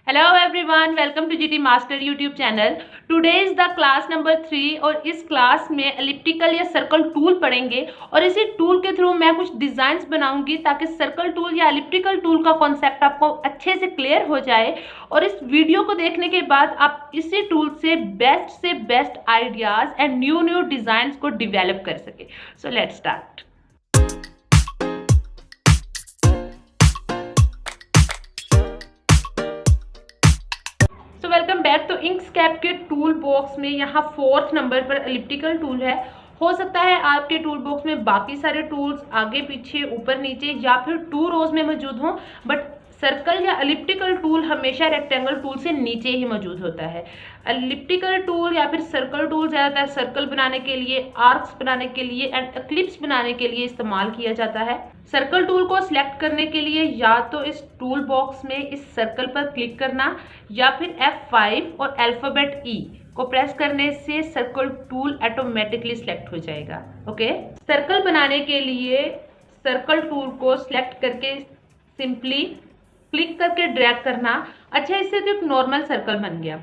Hello everyone, welcome to GT Master YouTube channel. Today is the class number 3 और इस class में elliptical या circle tool पढ़ेंगे और इसी टूल के थ्रू मैं कुछ डिजाइन्स बनाऊंगी ताकि सर्कल टूल या एलिप्टिकल टूल का कॉन्सेप्ट आपको अच्छे से क्लियर हो जाए और इस वीडियो को देखने के बाद आप इसी टूल से best ideas and new designs को डिवेलप कर सके। So let's start. Welcome back. तो इंकस्केप के टूल बॉक्स में यहाँ 4th नंबर पर एलिप्टिकल टूल है। हो सकता है आपके टूल बॉक्स में बाकी सारे टूल्स आगे पीछे ऊपर नीचे या फिर 2 रोज में मौजूद हों, बट सर्कल या एलिप्टिकल टूल हमेशा रेक्टेंगल टूल से नीचे ही मौजूद होता है। एलिप्टिकल टूल या फिर सर्कल टूल ज़्यादातर सर्कल बनाने के लिए, आर्क्स बनाने के लिए एंड एक्लिप्स बनाने के लिए इस्तेमाल किया जाता है। सर्कल टूल को सिलेक्ट करने के लिए या तो इस टूल बॉक्स में इस सर्कल पर क्लिक करना या फिर F5 और अल्फाबेट E को प्रेस करने से सर्कल टूल ऑटोमेटिकली सिलेक्ट हो जाएगा। ओके, सर्कल बनाने के लिए सर्कल टूल को सिलेक्ट करके सिंपली क्लिक करके ड्रैग करना। अच्छा, इससे तो एक नॉर्मल सर्कल बन गया,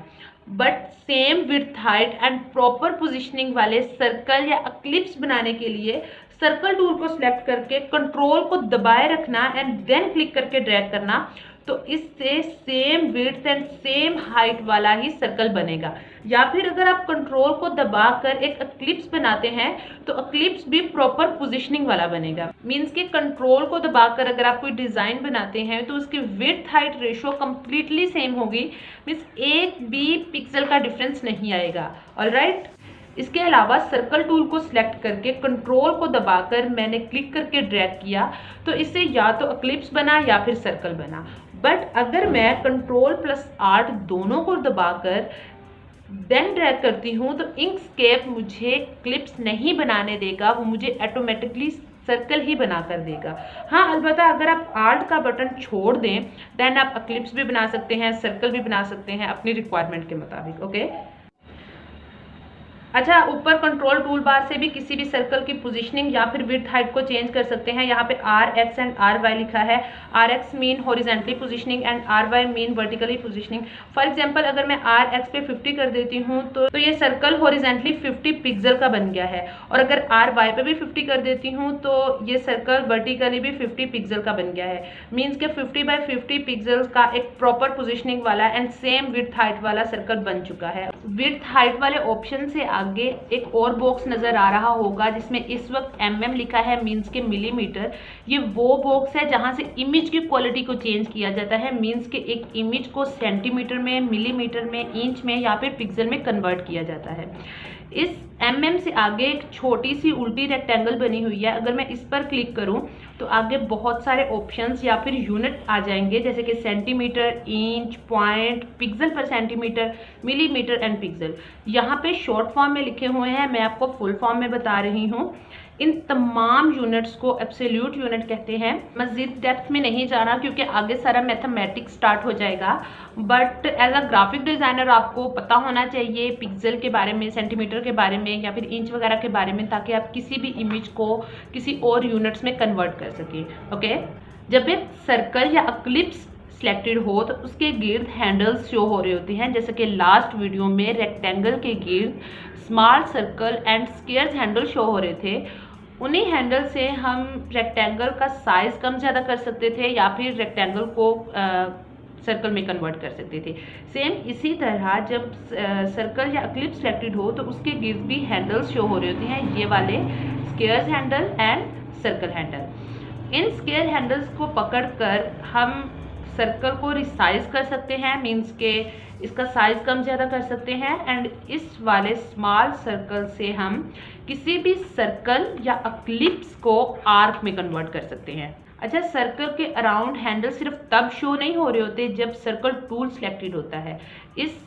but same width, height and proper positioning वाले सर्कल या एक्लिप्स बनाने के लिए सर्कल टूल को सिलेक्ट करके कंट्रोल को दबाए रखना एंड देन क्लिक करके ड्रैग करना। तो इससे same width and same height वाला ही सर्कल बनेगा। या फिर अगर आप कंट्रोल को दबाकर एक एक्लिप्स बनाते हैं तो एक्लिप्स भी प्रॉपर पोजीशनिंग वाला बनेगा। मींस कि कंट्रोल को दबाकर अगर आप कोई डिजाइन बनाते हैं तो उसकी width height ratio completely same होगी। मींस एक भी पिक्सल का डिफरेंस नहीं आएगा। ऑलराइट, इसके अलावा सर्कल टूल को सिलेक्ट करके कंट्रोल को दबाकर मैंने क्लिक करके ड्रैग किया तो इससे या तो एक्लिप्स बना या फिर सर्कल बना। बट अगर मैं कंट्रोल प्लस आर्ट दोनों को दबाकर देन ड्रैग करती हूँ तो इंकस्केप मुझे क्लिप्स नहीं बनाने देगा, वो मुझे ऑटोमेटिकली सर्कल ही बना कर देगा। हाँ, अलबत्ता अगर आप आर्ट का बटन छोड़ दें देन आप एक्लिप्स भी बना सकते हैं, सर्कल भी बना सकते हैं अपनी रिक्वायरमेंट के मुताबिक। ओके, अच्छा, ऊपर कंट्रोल टूल बार से भी किसी भी सर्कल की पोजीशनिंग या फिर विड्थ हाइट को चेंज कर सकते हैं। यहाँ पे RX एंड RY लिखा है। RX mean horizontally positioning and RY mean vertically positioning. For example अगर मैं RX पे 50 कर देती हूँ तो ये सर्कल हॉरिजॉन्टली 50 पिक्सल का बन गया है, और अगर RY पे भी 50 कर देती हूँ तो ये सर्कल वर्टिकली भी 50 पिक्सल का बन गया है। मीन्स के 50 बाय 50 पिक्सल का एक प्रॉपर पोजिशनिंग वाला एंड सेम विड्थ हाइट वाला सर्कल बन चुका है। विड्थ हाइट वाले ऑप्शन से आगे एक और बॉक्स नजर आ रहा होगा जिसमें इस वक्त mm लिखा है, मींस के मिलीमीटर। ये वो बॉक्स है जहां से इमेज की क्वालिटी को चेंज किया जाता है। मींस के एक इमेज को सेंटीमीटर में, मिलीमीटर में, इंच में या फिर पिक्सल में कन्वर्ट किया जाता है। इस mm से आगे एक छोटी सी उल्टी रेक्टेंगल बनी हुई है। अगर मैं इस पर क्लिक करूं तो आगे बहुत सारे ऑप्शंस या फिर यूनिट आ जाएंगे, जैसे कि सेंटीमीटर, इंच, पॉइंट, पिक्सल पर सेंटीमीटर, मिलीमीटर एंड पिक्सल। यहाँ पे शॉर्ट फॉर्म में लिखे हुए हैं, मैं आपको फुल फॉर्म में बता रही हूँ। इन तमाम यूनिट्स को एब्सोल्यूट यूनिट कहते हैं। मज़ीद डेप्थ में नहीं जाना क्योंकि आगे सारा मैथमेटिक्स स्टार्ट हो जाएगा, but as a graphic designer आपको पता होना चाहिए पिक्सल के बारे में, सेंटीमीटर के बारे में या फिर इंच वगैरह के बारे में, ताकि आप किसी भी इमेज को किसी और यूनिट्स में कन्वर्ट कर सकें। ओके, जब एक सर्कल या एक्लिप्स सिलेक्टेड हो तो उसके गिर्द हैंडल्स शो हो रहे होते हैं, जैसे कि लास्ट वीडियो में रेक्टेंगल के गिर्द small circle and squares handle show हो रहे थे। उन्हीं हैंडल से हम रेक्टेंगल का साइज कम ज़्यादा कर सकते थे या फिर रेक्टेंगल को सर्कल में कन्वर्ट कर सकते थे। सेम इसी तरह जब सर्कल या एक्लिप्स सिलेक्टेड हो तो उसके गिर्द भी हैंडल्स शो हो रहे होते हैं, ये वाले squares handle and circle handle. In square handles को पकड़कर हम सर्कल को रिसाइज कर सकते हैं, मींस के इसका साइज कम ज़्यादा कर सकते हैं, एंड इस वाले स्मॉल सर्कल से हम किसी भी सर्कल या एक्लिप्स को आर्क में कन्वर्ट कर सकते हैं। अच्छा, सर्कल के अराउंड हैंडल सिर्फ तब शो नहीं हो रहे होते जब सर्कल टूल सिलेक्टेड होता है। इस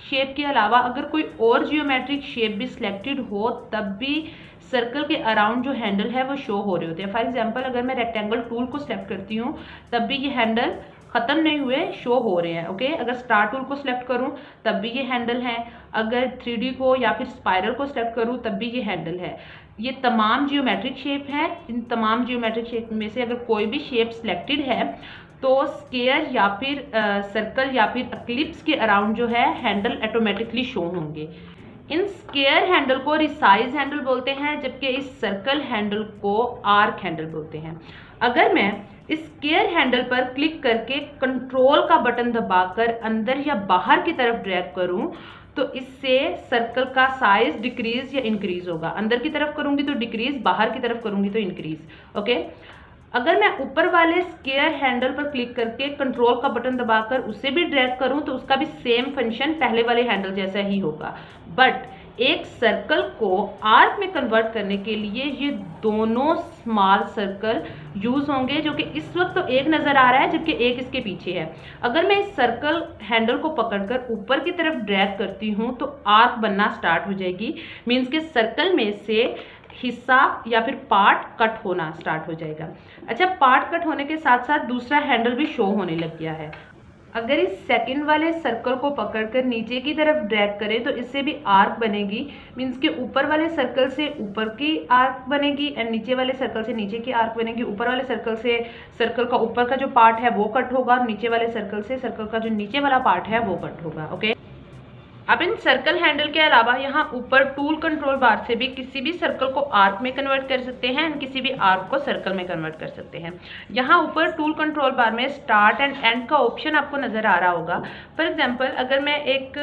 शेप के अलावा अगर कोई और जियोमेट्रिक शेप भी सिलेक्टेड हो तब भी सर्कल के अराउंड जो हैंडल है वो शो हो रहे होते हैं। फॉर एग्जांपल अगर मैं रेक्टेंगल टूल को सिलेक्ट करती हूँ तब भी ये हैंडल खत्म नहीं हुए शो हो रहे हैं। ओके, अगर स्टार टूल को सिलेक्ट करूं तब भी ये हैंडल है, अगर 3D को या फिर स्पाइरल को सिलेक्ट करूं तब भी ये हैंडल है। ये तमाम जियोमेट्रिक शेप है। इन तमाम जियोमेट्रिक शेप में से अगर कोई भी शेप सिलेक्टेड है तो स्केयर या फिर सर्कल या फिर एक्लिप्स के अराउंड जो है हैंडल ऑटोमेटिकली शो होंगे। इन स्केयर हैंडल को रिसाइज हैंडल बोलते हैं, जबकि इस सर्कल हैंडल को आर्क हैंडल बोलते हैं। अगर मैं इस स्केयर हैंडल पर क्लिक करके कंट्रोल का बटन दबाकर अंदर या बाहर की तरफ ड्रैग करूं तो इससे सर्कल का साइज डिक्रीज या इंक्रीज होगा। अंदर की तरफ करूंगी तो डिक्रीज, बाहर की तरफ करूंगी तो इंक्रीज। ओके, अगर मैं ऊपर वाले स्केयर हैंडल पर क्लिक करके कंट्रोल का बटन दबाकर उसे भी ड्रैग करूं तो उसका भी सेम फंक्शन पहले वाले हैंडल जैसा ही होगा। बट एक सर्कल को आर्क में कन्वर्ट करने के लिए ये दोनों स्मॉल सर्कल यूज होंगे, जो कि इस वक्त तो एक नजर आ रहा है जबकि एक इसके पीछे है। अगर मैं इस सर्कल हैंडल को पकड़कर ऊपर की तरफ ड्रैग करती हूँ तो आर्क बनना स्टार्ट हो जाएगी। मीन्स के सर्कल में से हिस्सा या फिर पार्ट कट होना स्टार्ट हो जाएगा। अच्छा, पार्ट कट होने के साथ साथ दूसरा हैंडल भी शो होने लग गया है। अगर इस सेकंड वाले सर्कल को पकड़कर नीचे की तरफ ड्रैग करें तो इससे भी आर्क बनेगी। मीन्स के ऊपर वाले सर्कल से ऊपर की आर्क बनेगी एंड नीचे वाले सर्कल से नीचे की आर्क बनेगी। ऊपर वाले सर्कल से सर्कल का ऊपर का जो पार्ट है वो कट होगा और नीचे वाले सर्कल से सर्कल का जो नीचे वाला पार्ट है वो कट होगा। ओके, अब इन सर्कल हैंडल के अलावा यहाँ ऊपर टूल कंट्रोल बार से भी किसी भी सर्कल को आर्क में कन्वर्ट कर सकते हैं एंड किसी भी आर्क को सर्कल में कन्वर्ट कर सकते हैं। यहाँ ऊपर टूल कंट्रोल बार में स्टार्ट एंड एंड का ऑप्शन आपको नजर आ रहा होगा। फॉर एग्जांपल, अगर मैं एक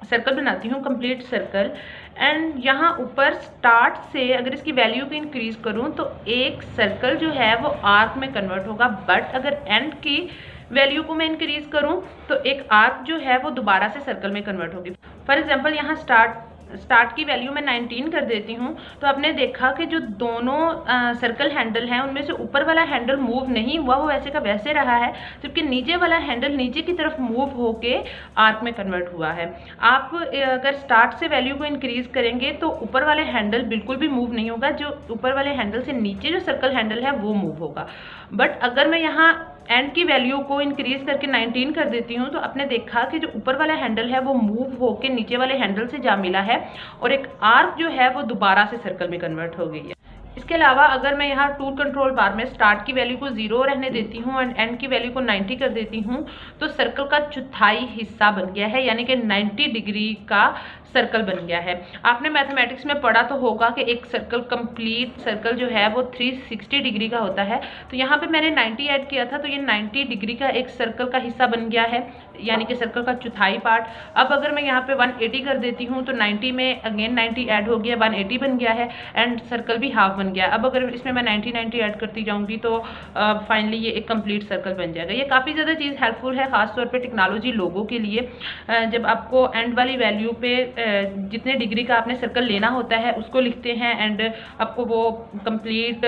सर्कल बनाती हूँ, कंप्लीट सर्कल, एंड यहाँ ऊपर स्टार्ट से अगर इसकी वैल्यू को इंक्रीज करूँ तो एक सर्कल जो है वो आर्क में कन्वर्ट होगा। बट अगर एंड की वैल्यू को मैं इंक्रीज करूं तो एक आर्क जो है वो दोबारा से सर्कल में कन्वर्ट होगी। फॉर एग्जांपल, यहाँ स्टार्ट की वैल्यू मैं 19 कर देती हूँ तो आपने देखा कि जो दोनों सर्कल हैंडल हैं उनमें से ऊपर वाला हैंडल मूव नहीं हुआ, वो वैसे का वैसे रहा है, जबकि नीचे वाला हैंडल नीचे की तरफ मूव होके आर्क में कन्वर्ट हुआ है। आप अगर स्टार्ट से वैल्यू को इंक्रीज करेंगे तो ऊपर वाले हैंडल बिल्कुल भी मूव नहीं होगा, जो ऊपर वाले हैंडल से नीचे जो सर्कल हैंडल है वो मूव होगा। बट अगर मैं यहाँ एंड की वैल्यू को इंक्रीज करके 19 कर देती हूँ तो आपने देखा कि जो ऊपर वाला हैंडल है वो मूव होके नीचे वाले हैंडल से जा मिला है और एक आर्क जो है वो दोबारा से सर्कल में कन्वर्ट हो गई है। इसके अलावा अगर मैं यहाँ टूल कंट्रोल बार में स्टार्ट की वैल्यू को 0 रहने देती हूँ एंड एंड की वैल्यू को 90 कर देती हूँ तो सर्कल का चौथाई हिस्सा बन गया है, यानी कि 90 डिग्री का सर्कल बन गया है। आपने मैथमेटिक्स में पढ़ा तो होगा कि एक सर्कल, कंप्लीट सर्कल जो है वो 360 डिग्री का होता है। तो यहाँ पे मैंने 90 ऐड किया था तो ये 90 डिग्री का एक सर्कल का हिस्सा बन गया है, यानी कि सर्कल का चौथाई पार्ट। अब अगर मैं यहाँ पे 180 कर देती हूँ तो 90 में अगेन 90 ऐड हो गया, 180 बन गया है एंड सर्कल भी हाफ बन गया। अब अगर इसमें मैं 90 ऐड करती जाऊँगी तो फाइनली ये एक कंप्लीट सर्कल बन जाएगा। ये काफ़ी ज़्यादा चीज़ हेल्पफुल है, खासतौर पर टेक्नोलॉजी लोगों के लिए। जब आपको एंड वाली वैल्यू पे जितने डिग्री का आपने सर्कल लेना होता है उसको लिखते हैं एंड आपको वो कंप्लीट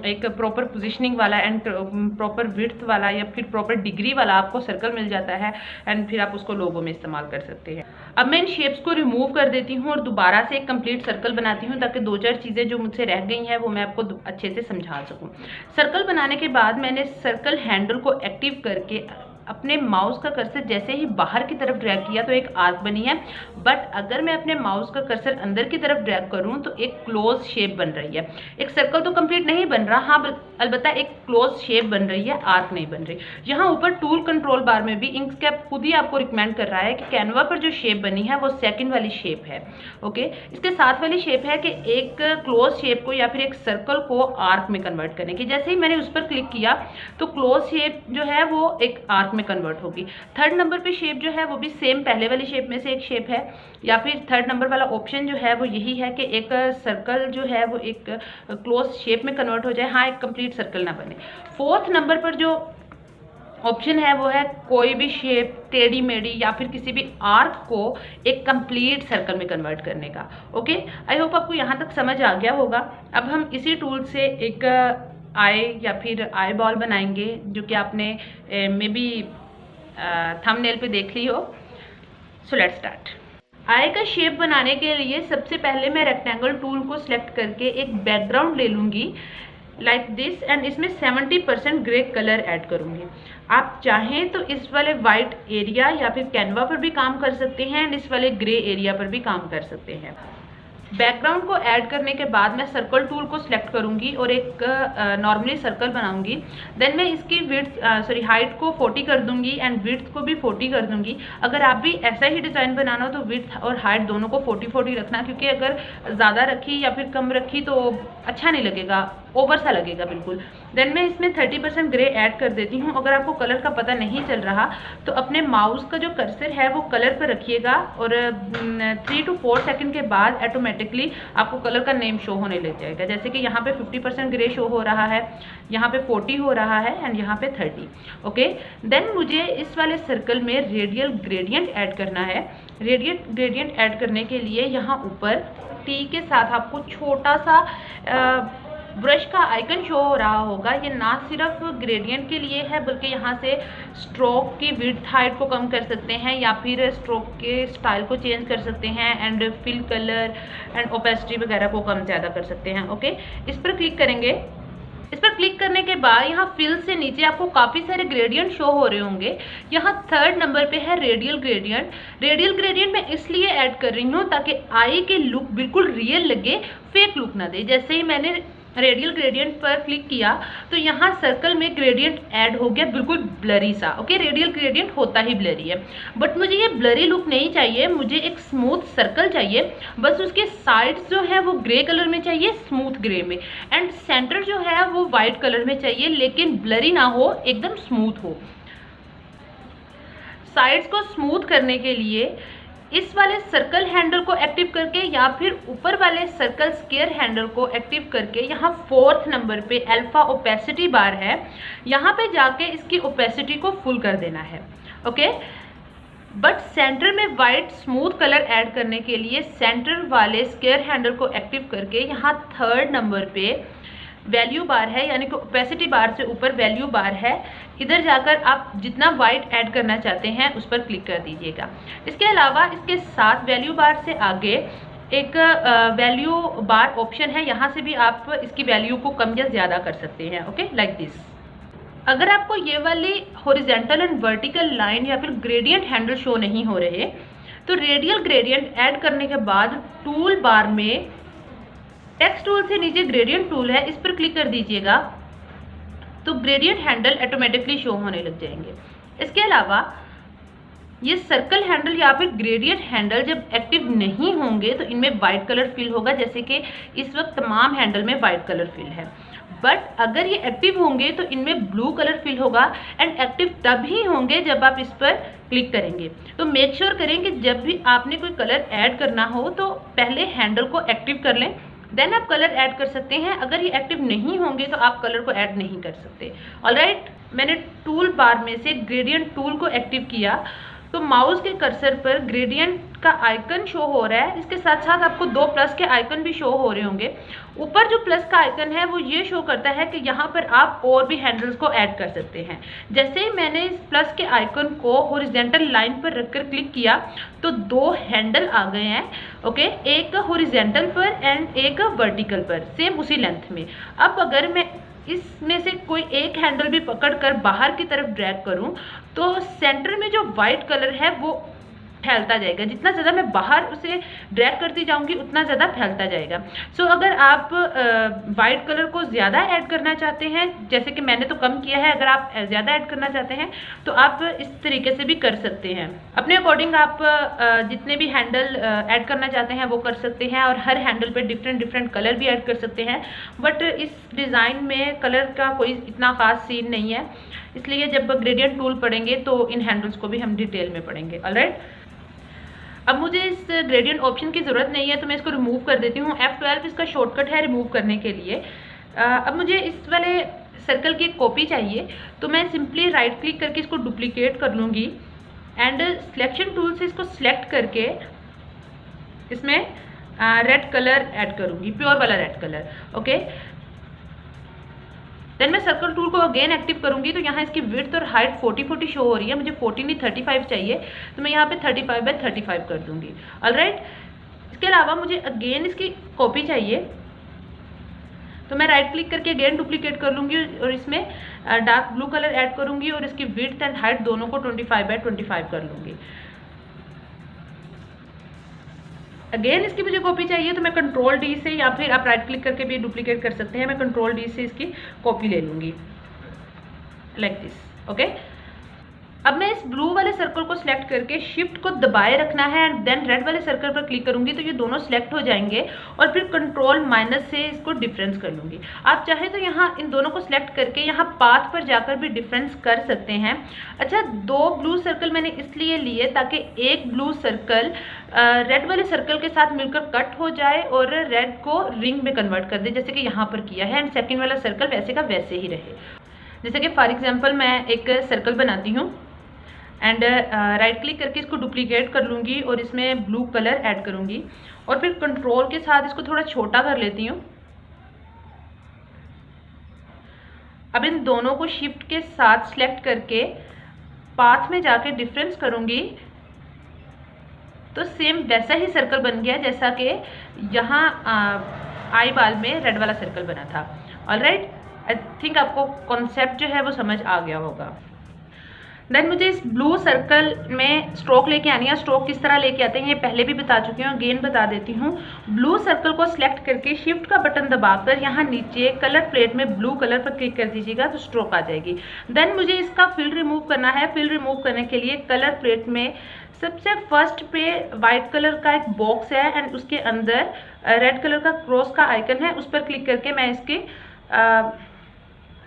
एक प्रॉपर पोजीशनिंग वाला एंड प्रॉपर विड्थ वाला या फिर प्रॉपर डिग्री वाला आपको सर्कल मिल जाता है एंड फिर आप उसको लोगों में इस्तेमाल कर सकते हैं। अब मैं इन शेप्स को रिमूव कर देती हूँ और दोबारा से एक कंप्लीट सर्कल बनाती हूँ ताकि 2-4 चीज़ें जो मुझसे रह गई हैं वो मैं आपको अच्छे से समझा सकूँ। सर्कल बनाने के बाद मैंने सर्कल हैंडल को एक्टिव करके अपने माउस का कर्सर जैसे ही बाहर की तरफ ड्रैग किया तो एक आर्क बनी है। बट अगर मैं अपने माउस का कर्सर अंदर की तरफ ड्रैग करूं तो एक क्लोज शेप बन रही है। एक सर्कल तो कंप्लीट नहीं बन रहा, हाँ अलबत्ता एक क्लोज शेप बन रही है, आर्क नहीं बन रही। यहाँ ऊपर टूल कंट्रोल बार में भी इंकस्केप खुद ही आपको रिकमेंड कर रहा है कि कैनवा पर जो शेप बनी है वो सेकंड वाली शेप है। ओके, इसके साथ वाली शेप है कि एक क्लोज शेप को या फिर एक सर्कल को आर्क में कन्वर्ट करने की। जैसे ही मैंने उस पर क्लिक किया तो क्लोज शेप जो है वो एक आर्क में कन्वर्ट होगी। थर्ड नंबर पे शेप जो है वो भी सेम पहले वाली शेप में से एक शेप है, या फिर थर्ड नंबर वाला ऑप्शन जो है वो यही है कि एक सर्कल जो है वो एक क्लोज शेप में कन्वर्ट हो जाए, हाँ एक कंप्लीट सर्कल ना बने। फोर्थ नंबर पर जो ऑप्शन है वो है कोई भी शेप टेढ़ी मेढ़ी या फिर किसी भी आर्क को एक कंप्लीट सर्कल में कन्वर्ट करने का। ओके, आई होप आपको यहाँ तक समझ आ गया होगा। अब हम इसी टूल से एक आई या फिर आई बॉल बनाएंगे जो कि आपने मे बी थंबनेल पे देख ली हो। So let's start. आई का शेप बनाने के लिए सबसे पहले मैं रेक्टेंगल टूल को सिलेक्ट करके एक बैकग्राउंड ले लूँगी लाइक दिस एंड इसमें 70% ग्रे कलर ऐड करूँगी। आप चाहें तो इस वाले वाइट एरिया या फिर कैनवा पर भी काम कर सकते हैं एंड इस वाले ग्रे एरिया पर भी काम कर सकते हैं। बैकग्राउंड को ऐड करने के बाद मैं सर्कल टूल को सिलेक्ट करूंगी और एक नॉर्मली सर्कल बनाऊंगी। देन मैं इसकी हाइट को 40 कर दूंगी एंड विड्थ को भी 40 कर दूंगी। अगर आप भी ऐसा ही डिज़ाइन बनाना हो तो विड्थ और हाइट दोनों को 40-40 रखना, क्योंकि अगर ज़्यादा रखी या फिर कम रखी तो अच्छा नहीं लगेगा, ओवर सा लगेगा बिल्कुल। देन मैं इसमें 30% ग्रे ऐड कर देती हूँ। अगर आपको कलर का पता नहीं चल रहा तो अपने माउस का जो कर्सर है वो कलर पर रखिएगा और 3 to 4 सेकंड के बाद ऑटोमेटिकली आपको कलर का नेम शो होने लग जाएगा। जैसे कि यहाँ पे 50% ग्रे शो हो रहा है, यहाँ पे 40 हो रहा है एंड यहाँ पे 30। ओके, देन मुझे इस वाले सर्कल में रेडियल ग्रेडियंट ऐड करना है। रेडियल ग्रेडियंट ऐड करने के लिए यहाँ ऊपर टी के साथ आपको छोटा सा ब्रश का आइकन शो हो रहा होगा। ये ना सिर्फ ग्रेडियंट के लिए है बल्कि यहाँ से स्ट्रोक की विड्थ हाइट को कम कर सकते हैं या फिर स्ट्रोक के स्टाइल को चेंज कर सकते हैं and fill colour and opacity वगैरह को कम ज़्यादा कर सकते हैं। ओके, इस पर क्लिक करेंगे। इस पर क्लिक करने के बाद यहाँ फिल से नीचे आपको काफ़ी सारे ग्रेडियंट शो हो रहे होंगे। यहाँ 3rd नंबर पे है रेडियल ग्रेडियंट। रेडियल ग्रेडियंट मैं इसलिए ऐड कर रही हूँ ताकि आई के लुक बिल्कुल रियल लगे, फेक लुक ना दे। जैसे ही मैंने रेडियल ग्रेडियंट पर क्लिक किया तो यहाँ सर्कल में ग्रेडियंट ऐड हो गया बिल्कुल ब्लरी सा। ओके, रेडियल ग्रेडियंट होता ही ब्लरी है, बट मुझे ये ब्लरी लुक नहीं चाहिए, मुझे एक स्मूथ सर्कल चाहिए। बस उसके साइड्स जो है वो ग्रे कलर में चाहिए, स्मूथ ग्रे में, एंड सेंटर जो है वो वाइट कलर में चाहिए, लेकिन ब्लरी ना हो, एकदम स्मूथ हो। साइड्स को स्मूथ करने के लिए इस वाले सर्कल हैंडल को एक्टिव करके या फिर ऊपर वाले सर्कल स्क्वायर हैंडल को एक्टिव करके यहाँ 4th नंबर पे अल्फा ओपेसिटी बार है, यहाँ पे जाके इसकी ओपेसिटी को फुल कर देना है। ओके, बट सेंटर में वाइट स्मूथ कलर ऐड करने के लिए सेंटर वाले स्क्वायर हैंडल को एक्टिव करके यहाँ 3rd नंबर पे वैल्यू बार है, यानी कि ओपेसिटी बार से ऊपर वैल्यू बार है, इधर जाकर आप जितना वाइट ऐड करना चाहते हैं उस पर क्लिक कर दीजिएगा। इसके अलावा इसके साथ वैल्यू बार से आगे एक वैल्यू बार ऑप्शन है, यहाँ से भी आप इसकी वैल्यू को कम या ज़्यादा कर सकते हैं। Okay, like this. अगर आपको ये वाली हॉरिजॉन्टल एंड वर्टिकल लाइन या फिर ग्रेडियंट हैंडल शो नहीं हो रहे तो रेडियल ग्रेडियंट ऐड करने के बाद टूल बार में टेक्स्ट टूल से नीचे ग्रेडियंट टूल है, इस पर क्लिक कर दीजिएगा तो ग्रेडियंट हैंडल ऑटोमेटिकली शो होने लग जाएंगे। इसके अलावा ये सर्कल हैंडल या फिर ग्रेडियंट हैंडल जब एक्टिव नहीं होंगे तो इनमें वाइट कलर फिल होगा, जैसे कि इस वक्त तमाम हैंडल में वाइट कलर फिल है। बट अगर ये एक्टिव होंगे तो इनमें ब्लू कलर फिल होगा एंड एक्टिव तब ही होंगे जब आप इस पर क्लिक करेंगे। तो मेक श्योर करें कि जब भी आपने कोई कलर ऐड करना हो तो पहले हैंडल को एक्टिव कर लें, देन आप कलर ऐड कर सकते हैं। अगर ये एक्टिव नहीं होंगे तो आप कलर को ऐड नहीं कर सकते। ऑलराइट, मैंने टूल बार में से ग्रेडियंट टूल को एक्टिव किया तो माउस के कर्सर पर ग्रेडियंट का आइकन शो हो रहा है, इसके साथ साथ आपको 2 प्लस के आइकन भी शो हो रहे होंगे। ऊपर जो प्लस का आइकन है वो ये शो करता है कि यहाँ पर आप और भी हैंडल्स को ऐड कर सकते हैं। जैसे ही मैंने इस प्लस के आइकन को हॉरिजॉन्टल लाइन पर रखकर क्लिक किया तो 2 हैंडल आ गए हैं। ओके, एक हॉरिजॉन्टल पर एंड एक वर्टिकल पर, सेम उसी लेंथ में। अब अगर मैं इसमें से कोई एक हैंडल भी पकड़कर बाहर की तरफ ड्रैग करूं तो सेंटर में जो वाइट कलर है वो फैलता जाएगा। जितना ज़्यादा मैं बाहर उसे ड्रैग करती जाऊंगी उतना ज़्यादा फैलता जाएगा। सो अगर आप वाइट कलर को ज़्यादा ऐड करना चाहते हैं, जैसे कि मैंने तो कम किया है, अगर आप ज़्यादा ऐड करना चाहते हैं तो आप इस तरीके से भी कर सकते हैं। अपने अकॉर्डिंग आप जितने भी हैंडल ऐड करना चाहते हैं वो कर सकते हैं और हर हैंडल पे डिफरेंट कलर भी ऐड कर सकते हैं। बट इस डिज़ाइन में कलर का कोई इतना ख़ास सीन नहीं है, इसलिए जब ग्रेडियंट टूल पढ़ेंगे तो इन हैंडल्स को भी हम डिटेल में पढ़ेंगे। ऑलराइट, अब मुझे इस ग्रेडियंट ऑप्शन की ज़रूरत नहीं है तो मैं इसको रिमूव कर देती हूँ। F12 इसका शॉर्टकट है रिमूव करने के लिए। अब मुझे इस वाले सर्कल की कॉपी चाहिए तो मैं सिंपली राइट क्लिक करके इसको डुप्लीकेट कर लूँगी एंड सिलेक्शन टूल से इसको सिलेक्ट करके इसमें रेड कलर ऐड करूँगी, प्योर वाला रेड कलर। ओके, देन मैं सर्कल टूल को अगेन एक्टिव करूंगी तो यहाँ इसकी विड्थ और हाइट 40-40 शो हो रही है। मुझे 40 नहीं 35 चाहिए तो मैं यहाँ पे 35/35 कर दूंगी। ऑलराइट, इसके अलावा मुझे अगेन इसकी कॉपी चाहिए तो मैं राइट क्लिक करके अगेन डुप्लीकेट कर लूँगी और इसमें डार्क ब्लू कलर ऐड करूँगी और इसकी विड्थ एंड हाइट दोनों को 25/25 कर लूँगी। अगेन इसकी मुझे कॉपी चाहिए तो मैं कंट्रोल डी से, या फिर आप राइट क्लिक करके भी डुप्लीकेट कर सकते हैं, मैं कंट्रोल डी से इसकी कॉपी ले लूँगी लाइक दिस। ओके, अब मैं इस ब्लू वाले सर्कल को सिलेक्ट करके शिफ्ट को दबाए रखना है एंड देन रेड वाले सर्कल पर क्लिक करूंगी तो ये दोनों सिलेक्ट हो जाएंगे और फिर कंट्रोल माइनस से इसको डिफरेंस कर लूंगी। आप चाहे तो यहाँ इन दोनों को सिलेक्ट करके यहाँ पाथ पर जाकर भी डिफरेंस कर सकते हैं। अच्छा, 2 ब्लू सर्कल मैंने इसलिए लिए ताकि एक ब्लू सर्कल रेड वाले सर्कल के साथ मिलकर कट हो जाए और रेड को रिंग में कन्वर्ट कर दे, जैसे कि यहाँ पर किया है, एंड सेकेंड वाला सर्कल वैसे का वैसे ही रहे। जैसे कि फॉर एग्जाम्पल मैं एक सर्कल बनाती हूँ एंड राइट क्लिक करके इसको डुप्लीकेट कर लूँगी और इसमें ब्लू कलर ऐड करूँगी और फिर कंट्रोल के साथ इसको थोड़ा छोटा कर लेती हूँ। अब इन दोनों को शिफ्ट के साथ सिलेक्ट करके पाथ में जाके डिफरेंस करूँगी तो सेम वैसा ही सर्कल बन गया जैसा कि यहाँ आई बाल में रेड वाला सर्कल बना था। ऑलराइट, आई थिंक आपको कॉन्सेप्ट जो है वो समझ आ गया होगा। देन मुझे इस ब्लू सर्कल में स्ट्रोक लेके आनी है। स्ट्रोक किस तरह लेके आते हैं ये पहले भी बता चुकी हूँ, अगेन बता देती हूँ। ब्लू सर्कल को सिलेक्ट करके शिफ्ट का बटन दबाकर यहाँ नीचे कलर प्लेट में ब्लू कलर पर क्लिक कर दीजिएगा तो स्ट्रोक आ जाएगी। देन मुझे इसका फिल रिमूव करना है। फिल रिमूव करने के लिए कलर प्लेट में सबसे फर्स्ट पे वाइट कलर का एक बॉक्स है एंड उसके अंदर रेड कलर का क्रॉस का आइकन है, उस पर क्लिक करके मैं इसकी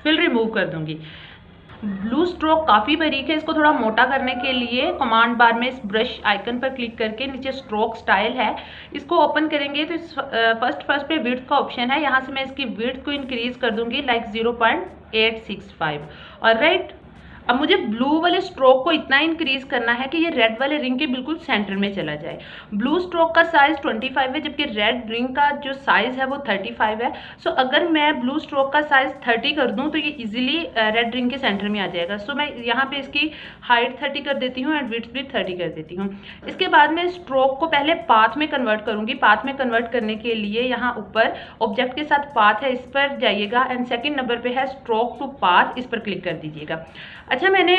फिल रिमूव कर दूंगी। ब्लू स्ट्रोक काफ़ी बारीक है, इसको थोड़ा मोटा करने के लिए कमांड बार में इस ब्रश आइकन पर क्लिक करके नीचे स्ट्रोक स्टाइल है, इसको ओपन करेंगे तो इस फर्स्ट पे विड्थ का ऑप्शन है, यहाँ से मैं इसकी विड्थ को इंक्रीज कर दूंगी लाइक 0.865। ऑलराइट, अब मुझे ब्लू वाले स्ट्रोक को इतना इंक्रीज करना है कि ये रेड वाले रिंग के बिल्कुल सेंटर में चला जाए। ब्लू स्ट्रोक का साइज 25 है जबकि रेड रिंग का जो साइज है वो 35 है। सो अगर मैं ब्लू स्ट्रोक का साइज 30 कर दूं तो ये इजीली रेड रिंग के सेंटर में आ जाएगा। सो मैं यहाँ पे इसकी हाइट 30 कर देती हूँ एंड विड्थ भी 30 कर देती हूँ। इसके बाद मैं स्ट्रोक को पहले पाथ में कन्वर्ट करूंगी। पाथ में कन्वर्ट करने के लिए यहाँ ऊपर ऑब्जेक्ट के साथ पाथ है, इस पर जाइएगा एंड सेकेंड नंबर पे है स्ट्रोक टू पाथ, इस पर क्लिक कर दीजिएगा। अच्छा, मैंने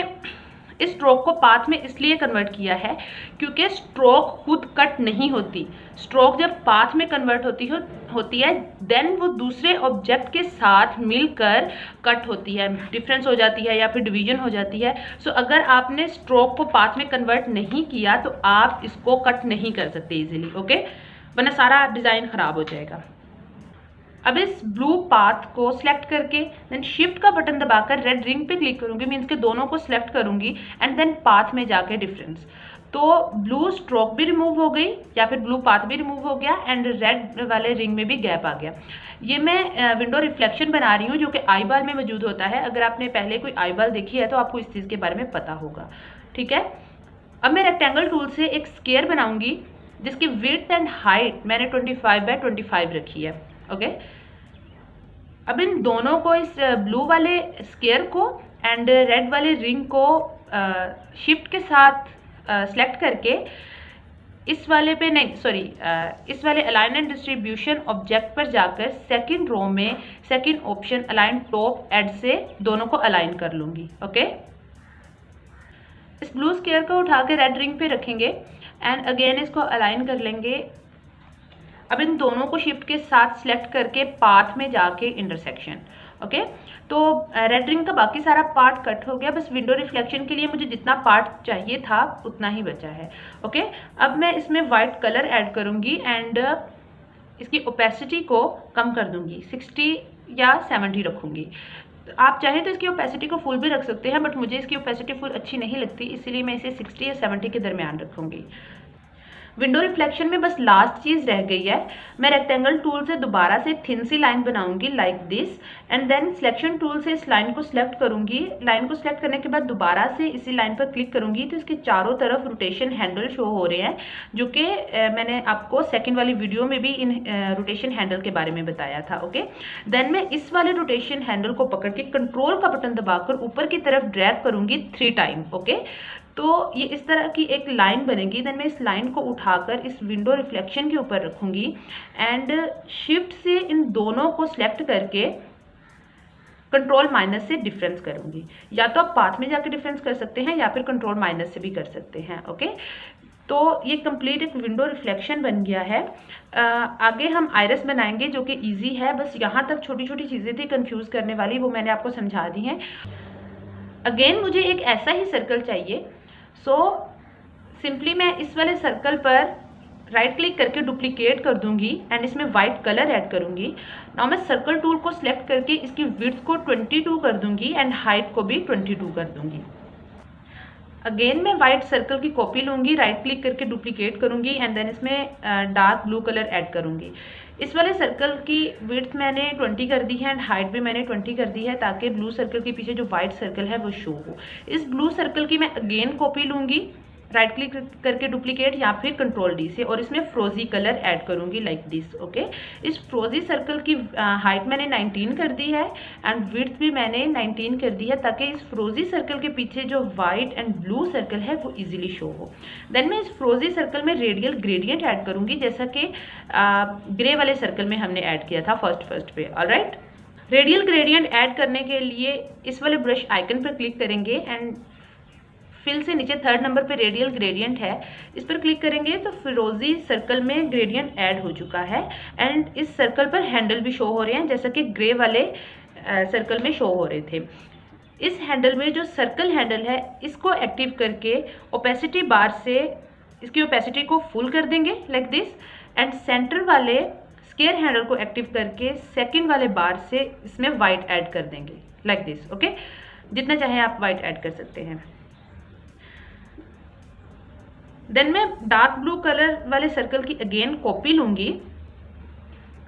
इस स्ट्रोक को पाथ में इसलिए कन्वर्ट किया है क्योंकि स्ट्रोक खुद कट नहीं होती। स्ट्रोक जब पाथ में कन्वर्ट होती है देन वो दूसरे ऑब्जेक्ट के साथ मिलकर कट होती है, डिफरेंस हो जाती है या फिर डिवीजन हो जाती है। सो अगर आपने स्ट्रोक को पाथ में कन्वर्ट नहीं किया तो आप इसको कट नहीं कर सकते इजीली, ओके, वरना सारा डिज़ाइन खराब हो जाएगा। अब इस ब्लू पाथ को सिलेक्ट करके देन शिफ्ट का बटन दबाकर रेड रिंग पे क्लिक करूंगी, मीन्स के दोनों को सिलेक्ट करूंगी एंड देन पाथ में जाके डिफरेंस, तो ब्लू स्ट्रोक भी रिमूव हो गई या फिर ब्लू पाथ भी रिमूव हो गया एंड रेड वाले रिंग में भी गैप आ गया। ये मैं विंडो रिफ्लेक्शन बना रही हूँ जो कि आई बाल में मौजूद होता है। अगर आपने पहले कोई आई बाल देखी है तो आपको इस चीज़ के बारे में पता होगा, ठीक है। अब मैं रेक्टेंगल टूल से एक स्क्वायर बनाऊंगी जिसकी विड्थ एंड हाइट मैंने 25x25 रखी है, ओके। अब इन दोनों को, इस ब्लू वाले स्क्वायर को एंड रेड वाले रिंग को शिफ्ट के साथ सेलेक्ट करके इस वाले पे नहीं, सॉरी, इस वाले अलाइन एंड डिस्ट्रीब्यूशन ऑब्जेक्ट पर जाकर सेकंड रो में second option align top edge से दोनों को अलाइन कर लूँगी, ओके। इस ब्लू स्क्वायर को उठा के रेड रिंग पे रखेंगे एंड अगेन इसको अलाइन कर लेंगे। अब इन दोनों को शिफ्ट के साथ सिलेक्ट करके पाथ में जाके इंटरसेक्शन, ओके। तो रेड रिंग का बाकी सारा पार्ट कट हो गया, बस विंडो रिफ्लेक्शन के लिए मुझे जितना पार्ट चाहिए था उतना ही बचा है, ओके। अब मैं इसमें वाइट कलर ऐड करूँगी एंड इसकी ओपेसिटी को कम कर दूँगी, 60 या 70 रखूँगी। आप चाहें तो इसकी ओपेसिटी को फुल भी रख सकते हैं, बट मुझे इसकी ओपेसिटी फुल अच्छी नहीं लगती, इसीलिए मैं इसे 60 या 70 के दरमियान रखूँगी। विंडो रिफ्लेक्शन में बस लास्ट चीज़ रह गई है। मैं रेक्टेंगल टूल से दोबारा से थिन सी लाइन बनाऊंगी like this and then selection tool से इस लाइन को सिलेक्ट करूंगी। लाइन को सिलेक्ट करने के बाद दोबारा से इसी लाइन पर क्लिक करूंगी तो इसके चारों तरफ रोटेशन हैंडल शो हो रहे हैं, जो कि मैंने आपको सेकंड वाली वीडियो में भी इन रोटेशन हैंडल के बारे में बताया था, ओके। देन मैं इस वाले रोटेशन हैंडल को पकड़ के कंट्रोल का बटन दबाकर ऊपर की तरफ ड्रैग करूंगी 3 टाइम, ओके। तो ये इस तरह की एक लाइन बनेगी। देन मैं इस लाइन को उठाकर इस विंडो रिफ्लेक्शन के ऊपर रखूंगी एंड शिफ्ट से इन दोनों को सिलेक्ट करके कंट्रोल माइनस से डिफरेंस करूंगी। या तो आप पाथ में जाकर डिफरेंस कर सकते हैं या फिर कंट्रोल माइनस से भी कर सकते हैं, ओके। तो ये कंप्लीट एक विंडो रिफ्लेक्शन बन गया है। आगे हम आइरिस बनाएंगे जो कि इजी है, बस यहाँ तक छोटी छोटी चीज़ें थी कंफ्यूज करने वाली, वो मैंने आपको समझा दी हैं। अगेन मुझे एक ऐसा ही सर्कल चाहिए। सो सिंपली मैं इस वाले सर्कल पर राइट क्लिक करके डुप्लीकेट कर दूंगी एंड इसमें वाइट कलर ऐड करूंगी। नाउ मैं सर्कल टूल को सिलेक्ट करके इसकी विड्थ को 22 कर दूंगी एंड हाइट को भी 22 कर दूंगी। अगेन मैं वाइट सर्कल की कॉपी लूंगी, राइट क्लिक करके डुप्लीकेट करूंगी एंड देन इसमें डार्क ब्लू कलर ऐड करूंगी। इस वाले सर्कल की विड्थ मैंने 20 कर दी है एंड हाइट भी मैंने 20 कर दी है ताकि ब्लू सर्कल के पीछे जो वाइट सर्कल है वो शो हो। इस ब्लू सर्कल की मैं अगेन कॉपी लूंगी, राइट क्लिक करके डुप्लीकेट या फिर कंट्रोल डी से, और इसमें फ्रोजी कलर ऐड करूंगी लाइक दिस। ओके, इस फ्रोजी सर्कल की हाइट मैंने 19 कर दी है एंड विड्थ भी मैंने 19 कर दी है ताकि इस फ्रोजी सर्कल के पीछे जो वाइट एंड ब्लू सर्कल है वो इजीली शो हो। देन मैं इस फ्रोजी सर्कल में रेडियल ग्रेडियंट ऐड करूंगी जैसा कि ग्रे वाले सर्कल में हमने ऐड किया था फर्स्ट पे। ऑलराइट, रेडियल ग्रेडियंट ऐड करने के लिए इस वाले ब्रश आइकन पर क्लिक करेंगे एंड फिल से नीचे 3rd नंबर पे रेडियल ग्रेडियंट है, इस पर क्लिक करेंगे तो फिरोजी सर्कल में ग्रेडियंट ऐड हो चुका है एंड इस सर्कल पर हैंडल भी शो हो रहे हैं जैसा कि ग्रे वाले सर्कल में शो हो रहे थे। इस हैंडल में जो सर्कल हैंडल है इसको एक्टिव करके ओपेसिटी बार से इसकी ओपेसिटी को फुल कर देंगे लाइक दिस एंड सेंटर वाले स्केयर हैंडल को एक्टिव करके सेकेंड वाले बार से इसमें वाइट ऐड कर देंगे लाइक दिस। ओके, जितना चाहे आप वाइट ऐड कर सकते हैं। देन मैं डार्क ब्लू कलर वाले सर्कल की अगेन कॉपी लूंगी,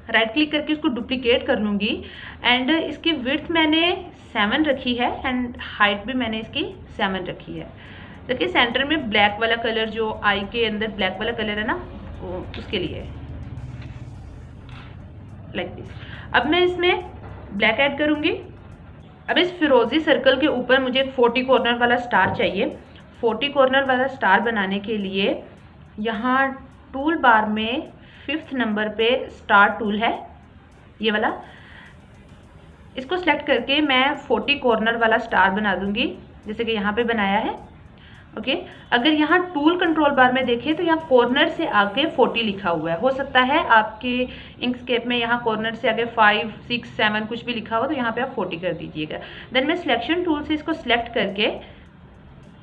राइट क्लिक करके उसको डुप्लीकेट कर लूंगी एंड इसकी विड्थ मैंने 7 रखी है एंड हाइट भी मैंने इसकी 7 रखी है। देखिए सेंटर में ब्लैक वाला कलर, जो आई के अंदर ब्लैक वाला कलर है ना, वो उसके लिए लाइक दिस। अब मैं इसमें ब्लैक ऐड करूंगी। अब इस फिरोजी सर्कल के ऊपर मुझे 40 कॉर्नर वाला स्टार चाहिए। 40 कॉर्नर वाला स्टार बनाने के लिए यहाँ टूल बार में 5th नंबर पे स्टार टूल है, ये वाला, इसको सिलेक्ट करके मैं 40 कॉर्नर वाला स्टार बना दूंगी जैसे कि यहाँ पे बनाया है। ओके, अगर यहाँ टूल कंट्रोल बार में देखें तो यहाँ कॉर्नर से आगे 40 लिखा हुआ है। हो सकता है आपके इंकस्केप में यहाँ कॉर्नर से आगे 5, 6, 7 कुछ भी लिखा हो तो यहाँ पे आप 40 कर दीजिएगा। देन मैं सिलेक्शन टूल से इसको सिलेक्ट करके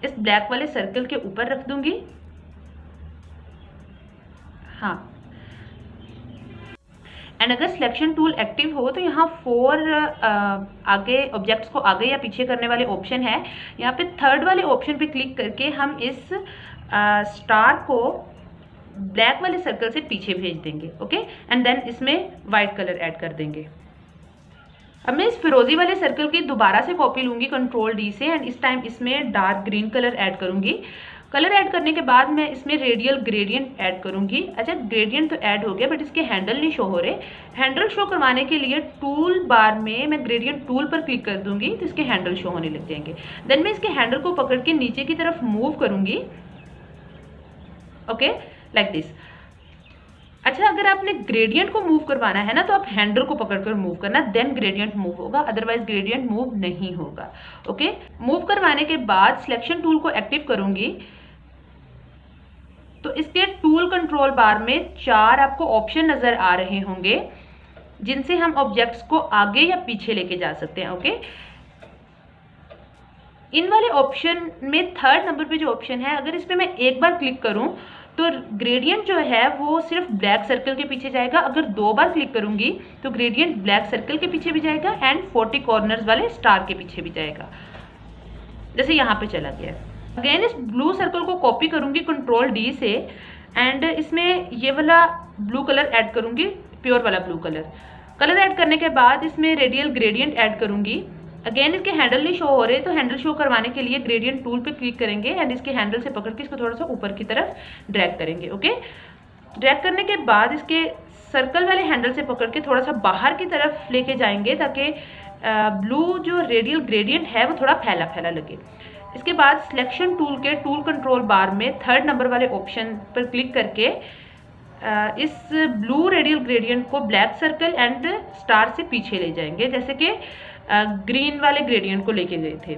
इस ब्लैक वाले सर्कल के ऊपर रख दूंगी। हाँ, एंड अगर सिलेक्शन टूल एक्टिव हो तो यहाँ 4 आगे ऑब्जेक्ट्स को आगे या पीछे करने वाले ऑप्शन है। यहाँ पे 3rd वाले ऑप्शन पे क्लिक करके हम इस स्टार को ब्लैक वाले सर्कल से पीछे भेज देंगे। ओके, एंड देन इसमें वाइट कलर ऐड कर देंगे। अब मैं इस फिरोजी वाले सर्कल की दोबारा से कॉपी लूंगी कंट्रोल डी से एंड इस टाइम इसमें डार्क ग्रीन कलर ऐड करूंगी। कलर ऐड करने के बाद मैं इसमें रेडियल ग्रेडियंट ऐड करूंगी। अच्छा, ग्रेडियंट तो ऐड हो गया बट इसके हैंडल नहीं शो हो रहे। हैंडल शो करवाने के लिए टूल बार में मैं ग्रेडियंट टूल पर क्लिक कर दूंगी तो इसके हैंडल शो होने लग जाएंगे। देन मैं इसके हैंडल को पकड़ के नीचे की तरफ मूव करूंगी। Okay, like this. अच्छा, अगर आपने ग्रेडियंट को मूव करवाना है ना तो आप हैंडल को पकड़कर मूव करना, देन ग्रेडियंट मूव होगा, अदरवाइज ग्रेडियंट मूव नहीं होगा। ओके, मूव करवाने के बाद सिलेक्शन टूल को एक्टिव करूंगी तो इसके टूल कंट्रोल बार में 4 आपको ऑप्शन नजर आ रहे होंगे जिनसे हम ऑब्जेक्ट्स को आगे या पीछे लेके जा सकते हैं। ओके, इन वाले ऑप्शन में 3rd नंबर पे जो ऑप्शन है, अगर इस पे मैं एक बार क्लिक करूं तो ग्रेडियंट जो है वो सिर्फ ब्लैक सर्कल के पीछे जाएगा। अगर 2 बार क्लिक करूंगी तो ग्रेडियंट ब्लैक सर्कल के पीछे भी जाएगा एंड 40 कॉर्नर्स वाले स्टार के पीछे भी जाएगा, जैसे यहाँ पे चला गया। अगेन इस ब्लू सर्कल को कॉपी करूंगी कंट्रोल डी से एंड इसमें ये वाला ब्लू कलर ऐड करूंगी, प्योर वाला ब्लू कलर। कलर ऐड करने के बाद इसमें रेडियल ग्रेडियंट ऐड करूंगी। अगेन इसके हैंडल नहीं शो हो रहे तो हैंडल शो करवाने के लिए ग्रेडियंट टूल पे क्लिक करेंगे एंड इसके हैंडल से पकड़ के इसको थोड़ा सा ऊपर की तरफ ड्रैग करेंगे। ओके, ड्रैग करने के बाद इसके सर्कल वाले हैंडल से पकड़ के थोड़ा सा बाहर की तरफ लेके जाएंगे ताकि ब्लू जो रेडियल ग्रेडियंट है वो थोड़ा फैला फैला लगे। इसके बाद सिलेक्शन टूल के टूल कंट्रोल बार में 3rd नंबर वाले ऑप्शन पर क्लिक करके इस ब्लू रेडियल ग्रेडियंट को ब्लैक सर्कल एंड स्टार से पीछे ले जाएंगे जैसे कि ग्रीन वाले ग्रेडियंट को लेके गए थे।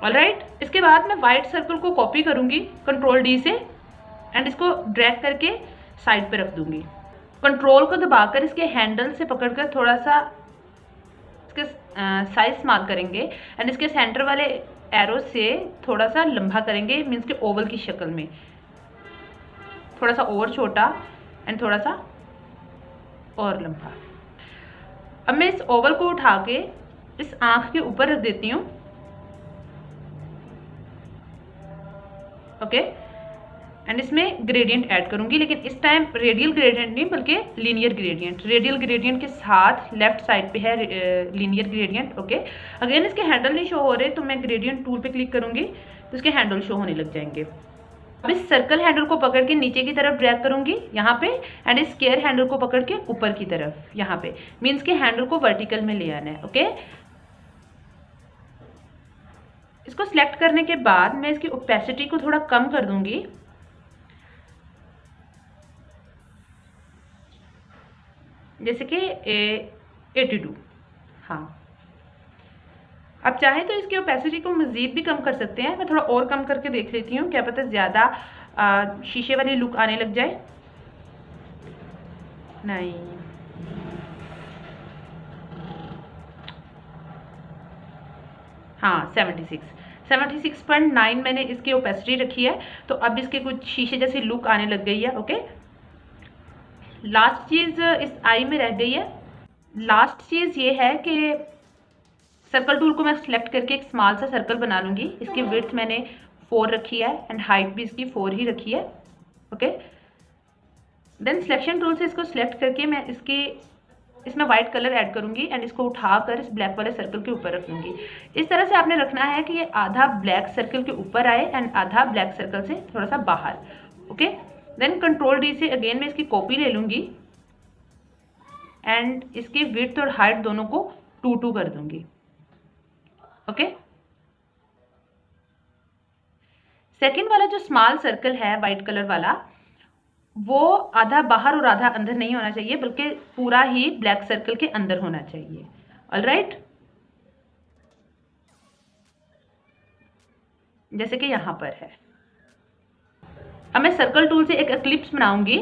ऑलराइट, इसके बाद मैं व्हाइट सर्कल को कॉपी करूंगी कंट्रोल डी से एंड इसको ड्रैग करके साइड पे रख दूंगी। कंट्रोल को दबाकर इसके हैंडल से पकड़कर थोड़ा सा इसके साइज स्मॉल करेंगे एंड इसके सेंटर वाले एरो से थोड़ा सा लंबा करेंगे, मीन्स के ओवल की शक्ल में, थोड़ा सा और छोटा एंड थोड़ा सा और लंबा। अब मैं इस ओवल को उठा के इस आंख के ऊपर रख देती हूँ। ओके, एंड इसमें ग्रेडियंट ऐड करूंगी, लेकिन इस टाइम रेडियल ग्रेडियंट नहीं बल्कि लीनियर ग्रेडियंट। रेडियल ग्रेडियंट के साथ लेफ्ट साइड पे है लीनियर ग्रेडियंट। ओके, अगेन इसके हैंडल नहीं शो हो रहे तो मैं ग्रेडियंट टूल पे क्लिक करूंगी तो इसके हैंडल शो होने लग जाएंगे। अब इस सर्कल हैंडल को पकड़ के नीचे की तरफ ड्रैग करूंगी यहाँ पे, एंड इस स्क्वायर हैंडल को पकड़ के ऊपर की तरफ यहाँ पे, मीन्स के हैंडल को वर्टिकल में ले आना है। ओके, इसको सिलेक्ट करने के बाद मैं इसकी ओपेसिटी को थोड़ा कम कर दूंगी, जैसे कि 82। हाँ, आप चाहें तो इसकी ओपेसिटी को मज़ीद भी कम कर सकते हैं। मैं थोड़ा और कम करके देख लेती हूँ, क्या पता ज़्यादा शीशे वाली लुक आने लग जाए। नहीं, हाँ 76.9 मैंने इसकी ओपेसिटी रखी है, तो अब इसके कुछ शीशे जैसी लुक आने लग गई है। ओके, लास्ट चीज़ इस आई में रह गई है। लास्ट चीज़ ये है कि सर्कल टूल को मैं सिलेक्ट करके एक स्मॉल सा सर्कल बना लूँगी। इसकी विड्थ मैंने 4 रखी है एंड हाइट भी इसकी 4 ही रखी है। ओके, देन सिलेक्शन टूल से इसको सिलेक्ट करके मैं इसमें वाइट कलर ऐड करूँगी एंड इसको उठाकर इस ब्लैक वाले सर्कल के ऊपर रख लूँगी। इस तरह से आपने रखना है कि ये आधा ब्लैक सर्कल के ऊपर आए एंड आधा ब्लैक सर्कल से थोड़ा सा बाहर। ओके, देन कंट्रोल डी से अगेन मैं इसकी कॉपी ले लूँगी एंड इसकी विड्थ और हाइट दोनों को 2-2 कर दूँगी। ओके, सेकेंड वाला जो स्मॉल सर्कल है वाइट कलर वाला, वो आधा बाहर और आधा अंदर नहीं होना चाहिए, बल्कि पूरा ही ब्लैक सर्कल के अंदर होना चाहिए। ऑलराइट, जैसे कि यहां पर है। अब मैं सर्कल टूल से एक एक्लिप्स बनाऊंगी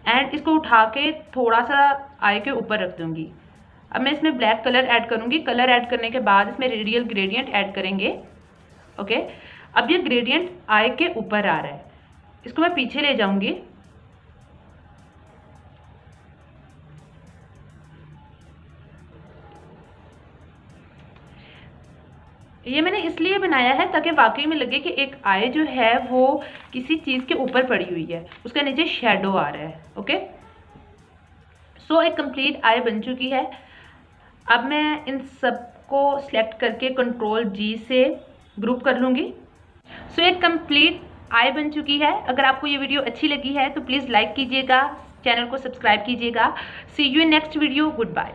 एंड इसको उठा के थोड़ा सा आई के ऊपर रख दूंगी। अब मैं इसमें ब्लैक कलर ऐड करूंगी। कलर ऐड करने के बाद इसमें रेडियल ग्रेडियंट ऐड करेंगे। ओके, अब ये ग्रेडियंट आई के ऊपर आ रहा है, इसको मैं पीछे ले जाऊंगी। ये मैंने इसलिए बनाया है ताकि वाकई में लगे कि एक आई जो है वो किसी चीज़ के ऊपर पड़ी हुई है, उसका नीचे शेडो आ रहा है। ओके, सो एक कंप्लीट आई बन चुकी है। अब मैं इन सब को सिलेक्ट करके कंट्रोल जी से ग्रुप कर लूँगी। सो एक कंप्लीट आई बन चुकी है। अगर आपको ये वीडियो अच्छी लगी है तो प्लीज़ लाइक कीजिएगा, चैनल को सब्सक्राइब कीजिएगा। See you in next video. Good bye.